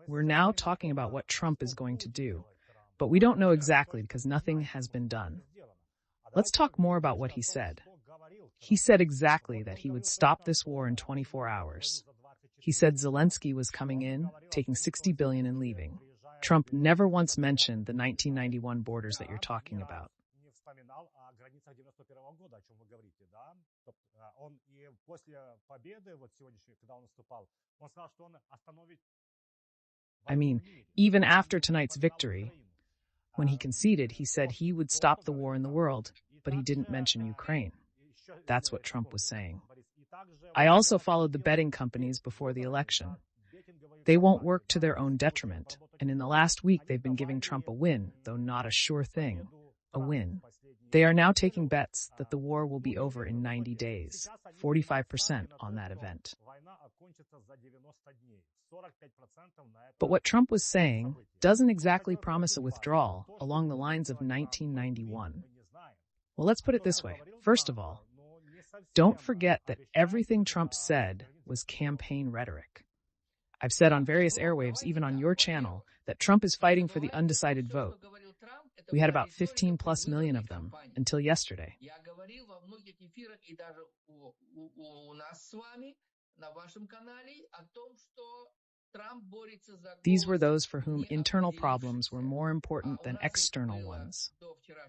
We're now talking about what Trump is going to do, but we don't know exactly because nothing has been done. Let's talk more about what he said. He said exactly that he would stop this war in 24 hours. He said Zelensky was coming in, taking $60 billion and leaving. Trump never once mentioned the 1991 borders that you're talking about. I mean, even after tonight's victory, when he conceded, he said he would stop the war in the world, but he didn't mention Ukraine. That's what Trump was saying. I also followed the betting companies before the election. They won't work to their own detriment, and in the last week they've been giving Trump a win, though not a sure thing, a win. They are now taking bets that the war will be over in 90 days, 45% on that event. But what Trump was saying doesn't exactly promise a withdrawal along the lines of 1991. Well, let's put it this way. First of all, don't forget that everything Trump said was campaign rhetoric. I've said on various airwaves, even on your channel, that Trump is fighting for the undecided vote. We had about 15 plus million of them until yesterday. These were those for whom internal problems were more important than external ones.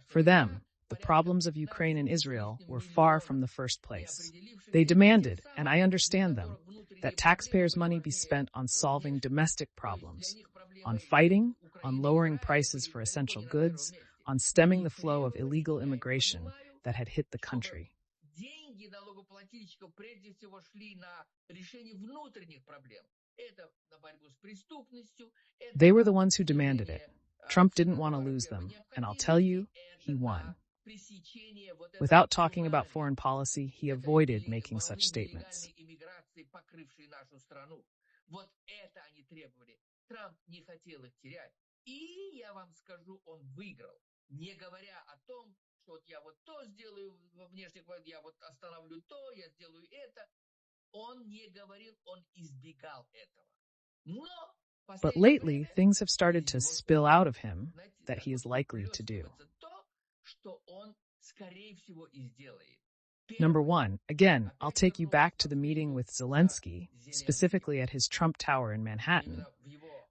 For them, the problems of Ukraine and Israel were far from the first place. They demanded, and I understand them, that taxpayers' money be spent on solving domestic problems, on fighting, on lowering prices for essential goods, on stemming the flow of illegal immigration that had hit the country. They were the ones who demanded it. Trump didn't want to lose them, and I'll tell you, he won. Without talking about foreign policy, he avoided making such statements. But lately, things have started to spill out of him that he is likely to do. Number one, again, I'll take you back to the meeting with Zelensky, specifically at his Trump Tower in Manhattan.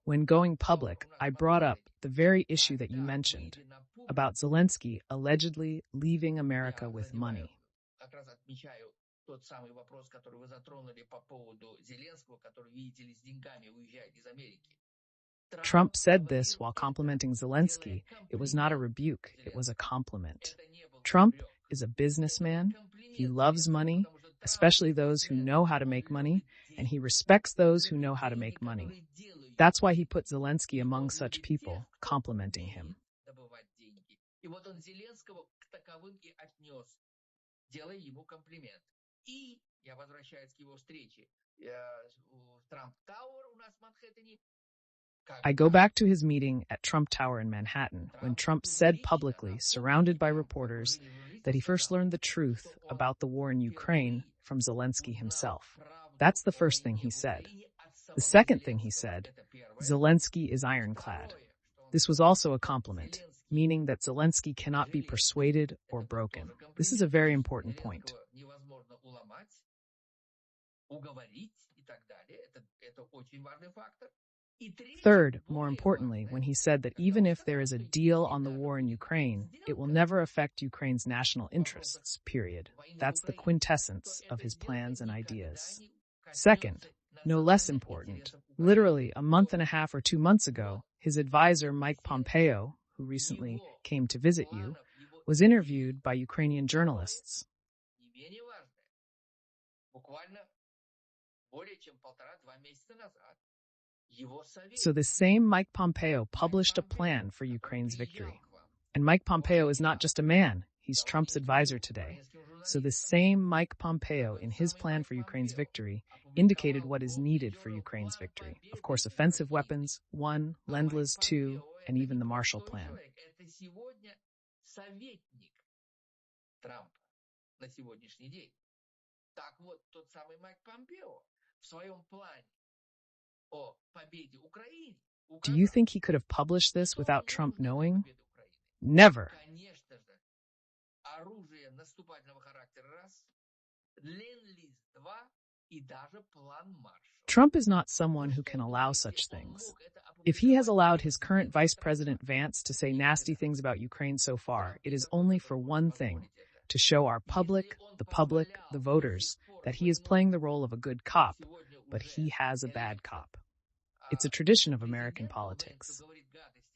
When going public, I brought up the very issue that you mentioned, about Zelensky allegedly leaving America with money. Trump said this while complimenting Zelensky. It was not a rebuke, it was a compliment. Trump is a businessman. He loves money, especially those who know how to make money, and he respects those who know how to make money. That's why he put Zelensky among such people, complimenting him. I go back to his meeting at Trump Tower in Manhattan, when Trump said publicly, surrounded by reporters, that he first learned the truth about the war in Ukraine from Zelensky himself. That's the first thing he said. The second thing he said, Zelensky is ironclad. This was also a compliment, meaning that Zelensky cannot be persuaded or broken. This is a very important point. Third, more importantly, when he said that even if there is a deal on the war in Ukraine, it will never affect Ukraine's national interests, period. That's the quintessence of his plans and ideas. Second, no less important, literally a month and a half or 2 months ago, his advisor Mike Pompeo, who recently came to visit you, was interviewed by Ukrainian journalists. So the same Mike Pompeo published a plan for Ukraine's victory. And Mike Pompeo is not just a man, he's Trump's advisor today. So the same Mike Pompeo, in his plan for Ukraine's victory, indicated what is needed for Ukraine's victory. Of course, offensive weapons, 1, Lend-Lease 2, and even the Marshall Plan. Do you think he could have published this without Trump knowing? Never. Trump is not someone who can allow such things. If he has allowed his current Vice President Vance to say nasty things about Ukraine so far, it is only for one thing, to show our public, the voters, that he is playing the role of a good cop, but he has a bad cop. It's a tradition of American politics.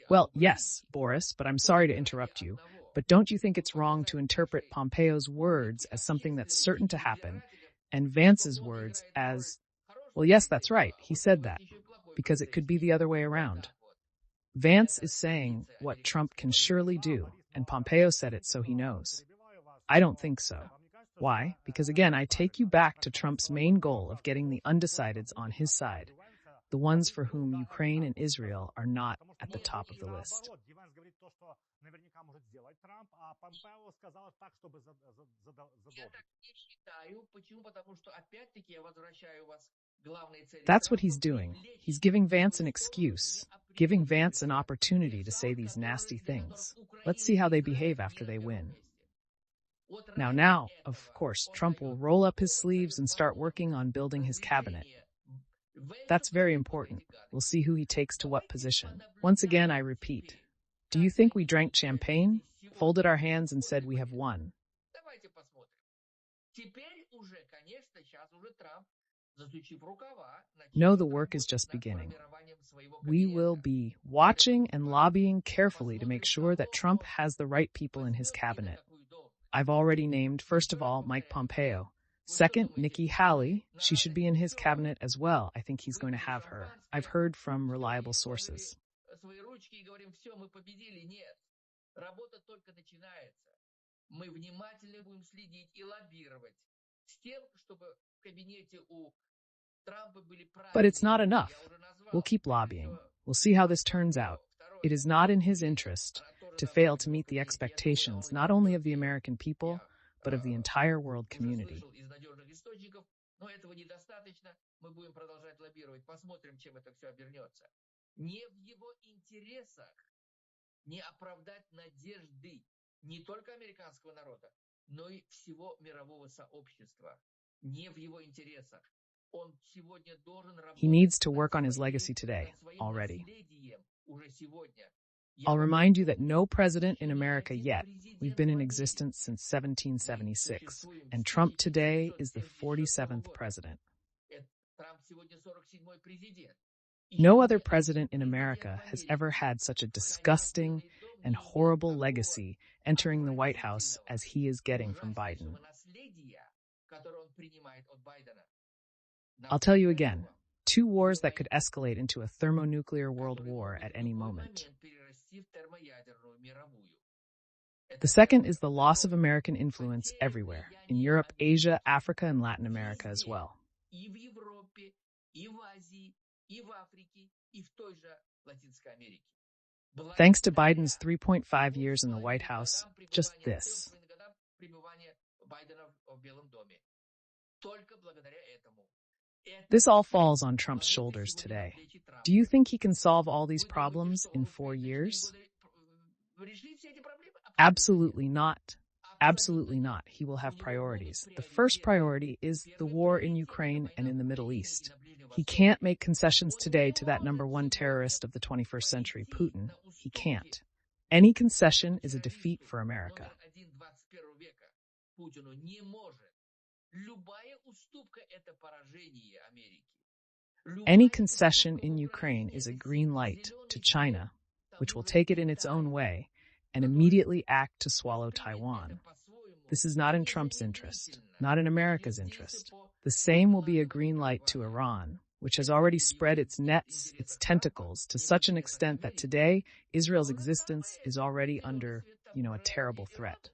Well, yes, Boris, but I'm sorry to interrupt you, but don't you think it's wrong to interpret Pompeo's words as something that's certain to happen, and Vance's words as, well, yes, that's right, he said that, because it could be the other way around. Vance is saying what Trump can surely do, and Pompeo said it so he knows. I don't think so. Why? Because again, I take you back to Trump's main goal of getting the undecideds on his side, the ones for whom Ukraine and Israel are not at the top of the list. That's what he's doing. He's giving Vance an excuse, giving Vance an opportunity to say these nasty things. Let's see how they behave after they win. Now, of course, Trump will roll up his sleeves and start working on building his cabinet. That's very important. We'll see who he takes to what position. Once again, I repeat, do you think we drank champagne, folded our hands and said we have won? No, the work is just beginning. We will be watching and lobbying carefully to make sure that Trump has the right people in his cabinet. I've already named, first of all, Mike Pompeo. Second, Nikki Haley. She should be in his cabinet as well. I think he's going to have her. I've heard from reliable sources. But it's not enough. We'll keep lobbying. We'll see how this turns out. It is not in his interest to fail to meet the expectations not only of the American people, but of the entire world community. He needs to work on his legacy today, already. I'll remind you that no president in America yet, we've been in existence since 1776, and Trump today is the 47th president. No other president in America has ever had such a disgusting and horrible legacy entering the White House as he is getting from Biden. I'll tell you again, 2 wars that could escalate into a thermonuclear world war at any moment. The second is the loss of American influence everywhere, in Europe, Asia, Africa, and Latin America as well. Thanks to Biden's 3.5 years in the White House, just this. This all falls on Trump's shoulders today. Do you think he can solve all these problems in 4 years? Absolutely not. Absolutely not. He will have priorities. The first priority is the war in Ukraine and in the Middle East. He can't make concessions today to that #1 terrorist of the 21st century, Putin. He can't. Any concession is a defeat for America. Any concession in Ukraine is a green light to China, which will take it in its own way and immediately act to swallow Taiwan. This is not in Trump's interest, not in America's interest. The same will be a green light to Iran, which has already spread its nets, its tentacles, to such an extent that today Israel's existence is already under, a terrible threat.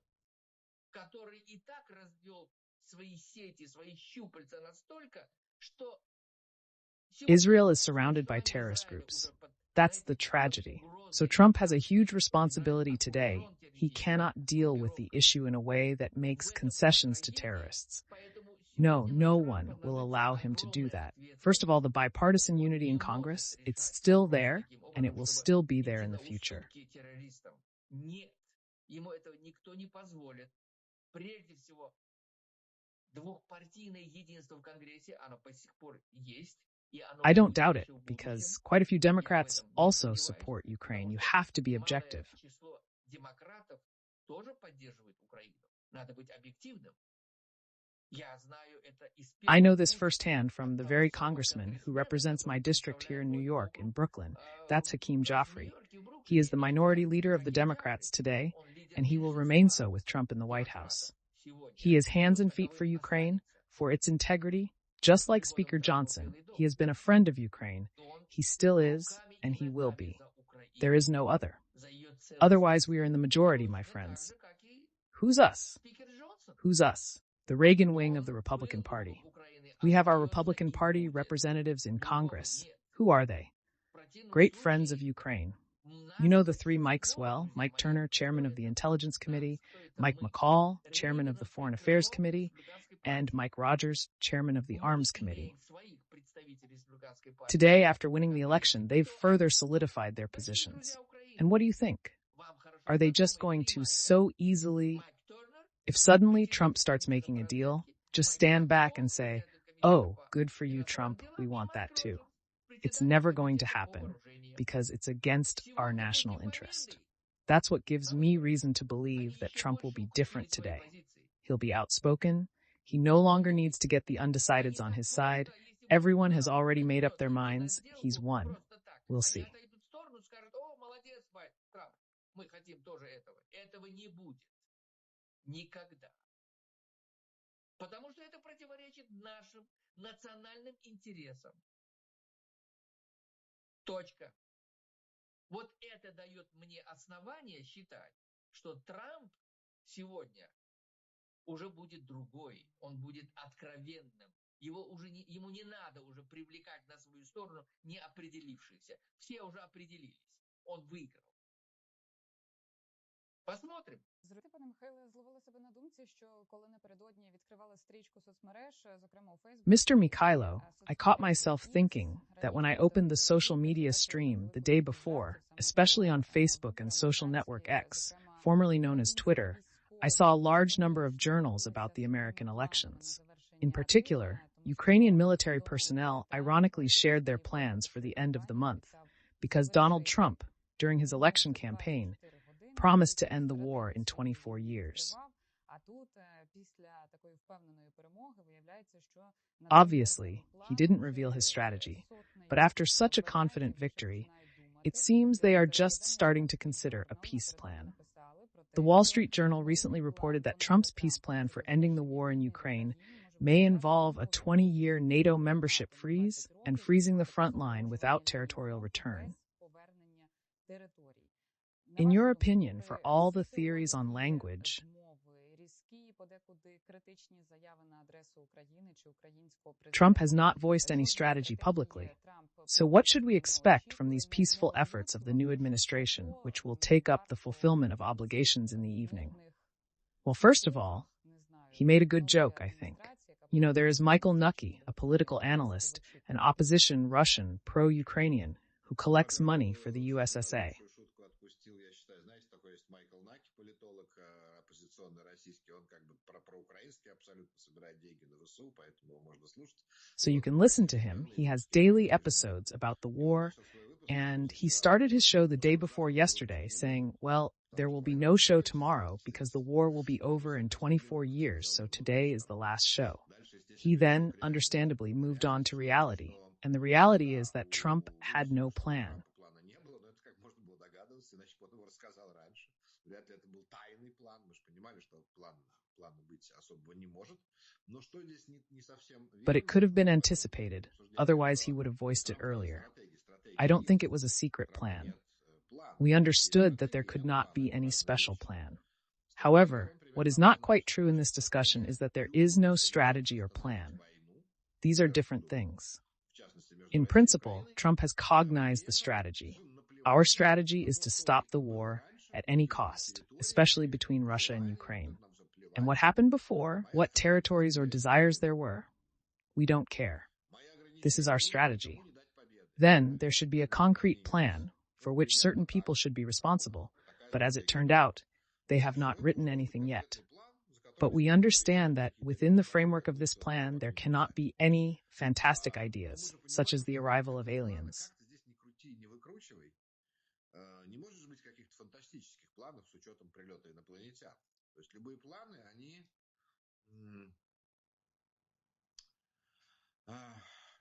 Israel is surrounded by terrorist groups. That's the tragedy. So Trump has a huge responsibility today. He cannot deal with the issue in a way that makes concessions to terrorists. No, no one will allow him to do that. First of all, the bipartisan unity in Congress, it's still there, and it will still be there in the future. I don't doubt it, because quite a few Democrats also support Ukraine. You have to be objective. I know this firsthand from the very congressman who represents my district here in New York, in Brooklyn. That's Hakeem Joffrey. He is the minority leader of the Democrats today, and he will remain so with Trump in the White House. He is hands and feet for Ukraine, for its integrity. Just like Speaker Johnson, he has been a friend of Ukraine. He still is, and he will be. There is no other. Otherwise, we are in the majority, my friends. Who's us? Who's us? The Reagan wing of the Republican Party. We have our Republican Party representatives in Congress. Who are they? Great friends of Ukraine. You know the three Mikes well: Mike Turner, chairman of the Intelligence Committee, Mike McCall, chairman of the Foreign Affairs Committee, and Mike Rogers, chairman of the Arms Committee. Today, after winning the election, they've further solidified their positions. And what do you think? Are they just going to so easily... If suddenly Trump starts making a deal, just stand back and say, "Oh, good for you, Trump, we want that too." It's never going to happen, because it's against our national interest. That's what gives me reason to believe that Trump will be different today. He'll be outspoken. He no longer needs to get the undecideds on his side. Everyone has already made up their minds. He's won. We'll see. Никогда. Потому что это противоречит нашим национальным интересам. Точка. Вот это дает мне основание считать, что Трамп сегодня уже будет другой, он будет откровенным. Ему не надо уже привлекать на свою сторону не определившихся. Все уже определились. Он выиграл. Посмотрим. Пане Михайле, зловила себе на думці, що коли напередодні відкривала стрічку соцмереж, зокрема у Facebook. Mr. Mikhailo, I caught myself thinking that when I opened the social media stream the day before, especially on Facebook and social network X, formerly known as Twitter, I saw a large number of journals about the American elections. In particular, Ukrainian military personnel ironically shared their plans for the end of the month, because Donald Trump, during his election campaign, promised to end the war in 24 years. Obviously, he didn't reveal his strategy, but after such a confident victory, it seems they are just starting to consider a peace plan. The Wall Street Journal recently reported that Trump's peace plan for ending the war in Ukraine may involve a 20-year NATO membership freeze and freezing the front line without territorial return. In your opinion, for all the theories on language, Trump has not voiced any strategy publicly. So what should we expect from these peaceful efforts of the new administration, which will take up the fulfillment of obligations in the evening? Well, first of all, he made a good joke, I think. You know, there is Michael Nucky, a political analyst, an opposition Russian, pro-Ukrainian, who collects money for the USSA. So you can listen to him. He has daily episodes about the war, and he started his show the day before yesterday saying, well, there will be no show tomorrow because the war will be over in 24 years, so today is the last show. He then, understandably, moved on to reality, and the reality is that Trump had no plan. But it could have been anticipated, otherwise he would have voiced it earlier. I don't think it was a secret plan. We understood that there could not be any special plan. However, what is not quite true in this discussion is that there is no strategy or plan. These are different things. In principle, Trump has cognized the strategy. Our strategy is to stop the war at any cost, especially between Russia and Ukraine. And what happened before, what territories or desires there were, we don't care. This is our strategy. Then there should be a concrete plan for which certain people should be responsible, but as it turned out, they have not written anything yet. But we understand that within the framework of this plan, there cannot be any fantastic ideas, such as the arrival of aliens.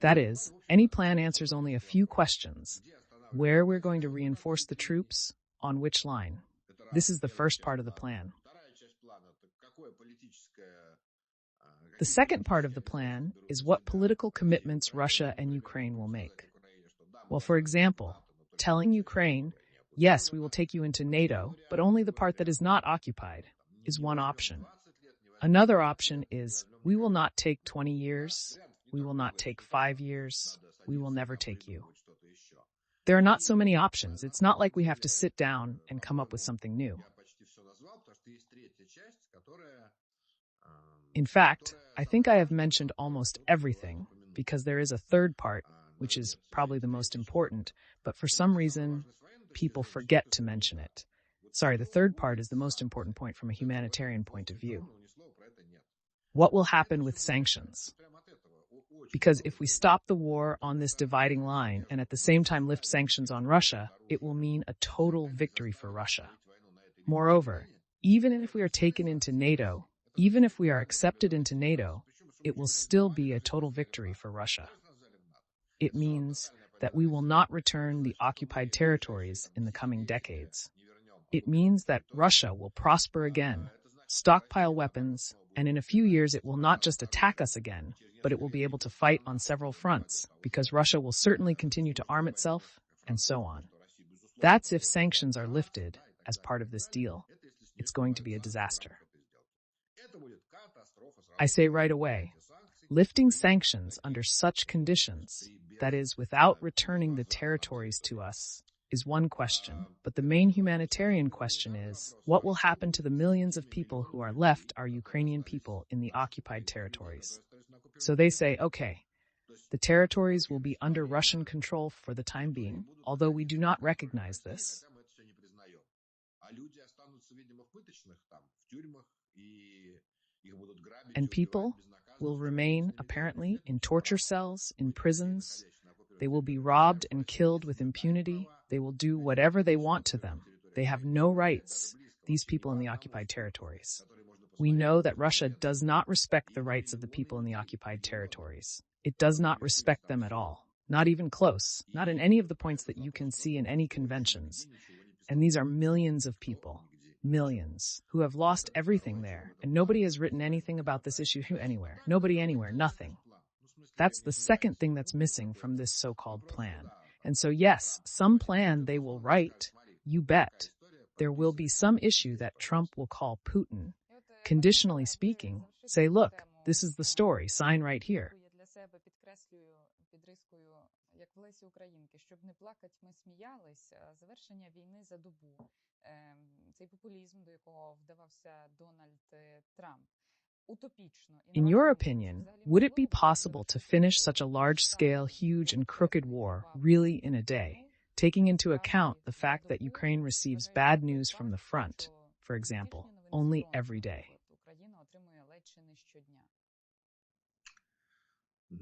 That is, any plan answers only a few questions. Where we're going to reinforce the troops, on which line. This is the first part of the plan. The second part of the plan is what political commitments Russia and Ukraine will make. Well, for example, telling Ukraine, yes, we will take you into NATO, but only the part that is not occupied, is one option. Another option is, we will not take 20 years, we will not take 5 years, we will never take you. There are not so many options. It's not like we have to sit down and come up with something new. In fact, I think I have mentioned almost everything, because there is a third part, which is probably the most important, but for some reason, people forget to mention it. Sorry, the third part is the most important point from a humanitarian point of view. What will happen with sanctions? Because if we stop the war on this dividing line and at the same time lift sanctions on Russia, it will mean a total victory for Russia. Moreover, even if we are taken into NATO, even if we are accepted into NATO, it will still be a total victory for Russia. It means that we will not return the occupied territories in the coming decades. It means that Russia will prosper again, stockpile weapons, and in a few years it will not just attack us again, but it will be able to fight on several fronts, because Russia will certainly continue to arm itself, and so on. That's if sanctions are lifted as part of this deal. It's going to be a disaster. I say right away, lifting sanctions under such conditions, that is, without returning the territories to us, is one question, but the main humanitarian question is, what will happen to the millions of people who are left, our Ukrainian people, in the occupied territories? So they say, okay, the territories will be under Russian control for the time being, although we do not recognize this. And people will remain, apparently, in torture cells, in prisons. They will be robbed and killed with impunity. They will do whatever they want to them. They have no rights, these people in the occupied territories. We know that Russia does not respect the rights of the people in the occupied territories. It does not respect them at all, not even close, not in any of the points that you can see in any conventions. And these are millions of people, millions, who have lost everything there, and nobody has written anything about this issue anywhere. Nobody anywhere, nothing. That's the second thing that's missing from this so-called plan. And so yes, some plan they will write, you bet. There will be some issue that Trump will call Putin, conditionally speaking, say, look, this is the story, sign right here. In your opinion, would it be possible to finish such a large-scale, huge and crooked war really in a day, taking into account the fact that Ukraine receives bad news from the front, for example, only every day?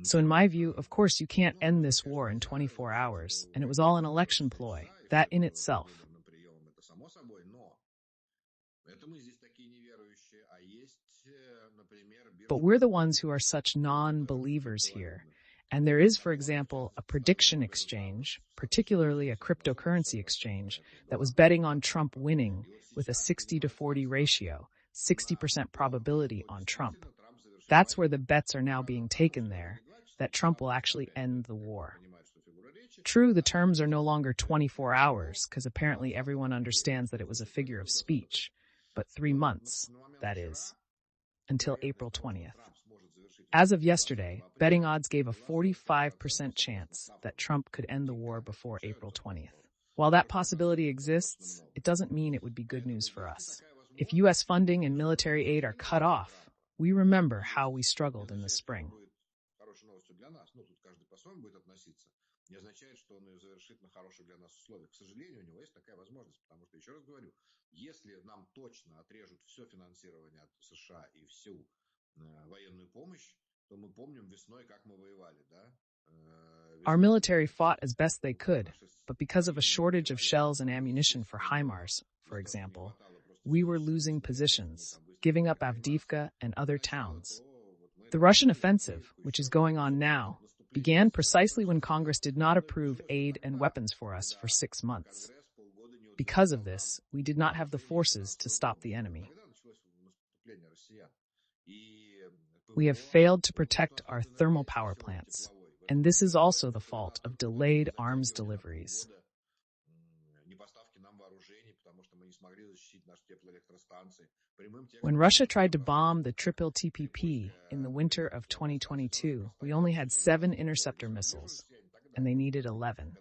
So in my view, of course, you can't end this war in 24 hours, and it was all an election ploy, that in itself. But we're the ones who are such non-believers here. And there is, for example, a prediction exchange, particularly a cryptocurrency exchange, that was betting on Trump winning with a 60-40 ratio, 60% probability on Trump. That's where the bets are now being taken there, that Trump will actually end the war. True, the terms are no longer 24 hours, because apparently everyone understands that it was a figure of speech, but 3 months, that is, until April 20th. As of yesterday, betting odds gave a 45% chance that Trump could end the war before April 20th. While that possibility exists, it doesn't mean it would be good news for us. If U.S. funding and military aid are cut off, we remember how we struggled in the spring. Не означает, что он ее завершит на хороших для нас условиях. К сожалению, у него есть такая возможность, потому что, еще раз говорю, если нам точно отрежут все финансирование от США и всю военную помощь, то мы помним весной, как мы воевали, да? Our military fought as best they could, but because of a shortage of shells and ammunition for HIMARS, for example, we were losing positions, giving up Avdiivka and other towns. The Russian offensive, which is going on now, began precisely when Congress did not approve aid and weapons for us for 6 months. Because of this, we did not have the forces to stop the enemy. We have failed to protect our thermal power plants, and this is also the fault of delayed arms deliveries. When Russia tried to bomb the Triple TPP in the winter of 2022, we only had 7 interceptor missiles, and they needed 11.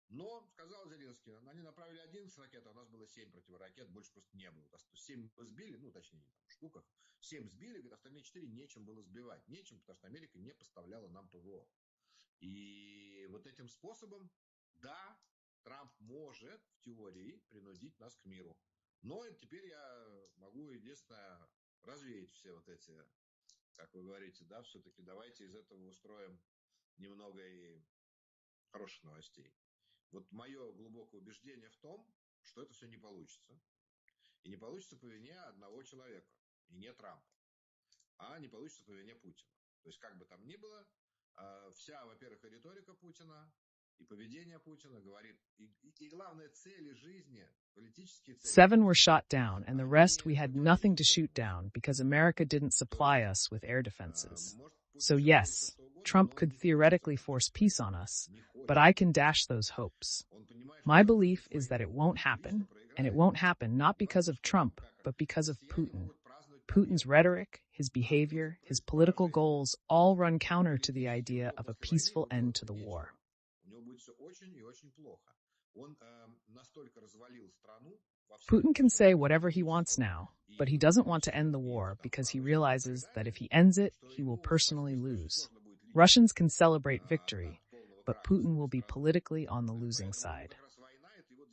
Но, сказал Зеленский, они направили 11 ракет, а у нас было 7 противоракет, больше просто не было. 7 сбили, ну, точнее, в штуках. 7 сбили, говорит, остальные 4 нечем было сбивать. Нечем, потому что Америка не поставляла нам ПВО. И вот этим способом, да, Трамп может, в теории, принудить нас к миру. Но теперь я могу, единственное, развеять все вот эти, как вы говорите, да, все-таки давайте из этого устроим немного и хороших новостей. Вот мое глубокое убеждение в том, что это все не получится. И не получится по вине одного человека, и не Трампа, а не получится по вине Путина. То есть, как бы там ни было, вся, во-первых, и риторика Путина, и поведение Путина говорит, и главное, цели жизни, политические цели. 7 were shot down, and the rest we had nothing to shoot down because America didn't supply us with air defenses. So yes, Trump could theoretically force peace on us, but I can dash those hopes. My belief is that it won't happen, and it won't happen not because of Trump, but because of Putin. Putin's rhetoric, his behavior, his political goals all run counter to the idea of a peaceful end to the war. Putin can say whatever he wants now, but he doesn't want to end the war because he realizes that if he ends it, he will personally lose. Russians can celebrate victory, but Putin will be politically on the losing side.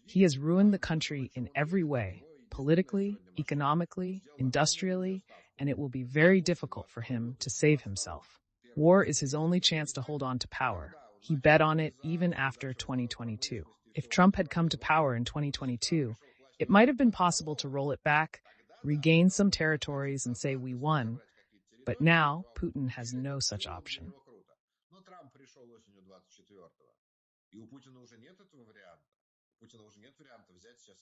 He has ruined the country in every way, politically, economically, industrially, and it will be very difficult for him to save himself. War is his only chance to hold on to power. He bet on it even after 2022. If Trump had come to power in 2022, it might have been possible to roll it back, regain some territories, and say we won. But now, Putin has no such option. И у Путина уже нет этого варианта. У Путина уже нет варианта взять сейчас